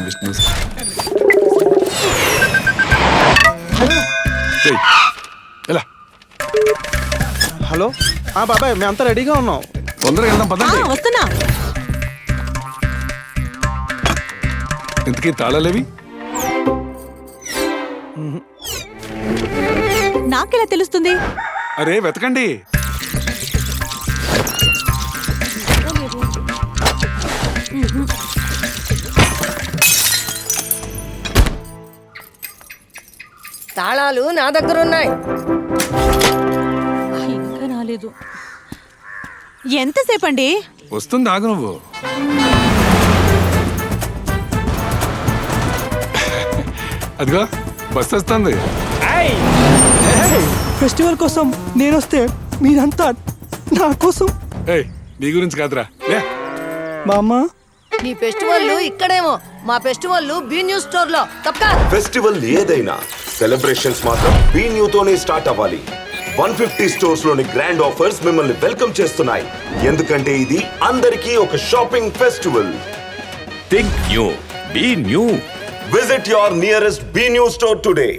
విష్ణు ఎలా హలో బాబాయ్ మేమంతా రెడీగా ఉన్నాం. తొందరగా వెళ్దాం పదండి. వస్తున్నా. ఇంతకీ తాళాలేవి? నాకెలా తెలుస్తుంది? అరే వెతకండి. తాళాలు నా దగ్గర ఉన్నాయి. ఇంకా రాలేదు. ఎంతసేపు అండి? వస్తుంది, ఆగు నువ్వు. అదిగో బస్ వస్తుంది. ఫెస్టివల్ కోసం నేనొస్తే మీరంతా నా కోసం. ఏయ్ నీ గురించి కాదురా. మా అమ్మ నీ ఫెస్టివల్ ఇక్కడేమో, మా ఫెస్టివల్ బి న్యూస్ స్టోర్ లో. తప్పక ఫెస్టివల్ ఏదైనా సెలబ్రేషన్స్ మాత్రం బీ న్యూ తోనే స్టార్ట్ అవ్వాలి. 150 స్టోర్స్ లోని గ్రాండ్ ఆఫర్స్ మిమ్మల్ని వెల్కమ్ చేస్తున్నాయి. ఎందుకంటే ఇది అందరికీ ఒక shopping festival. Think new, be new. Visit your nearest B New store today.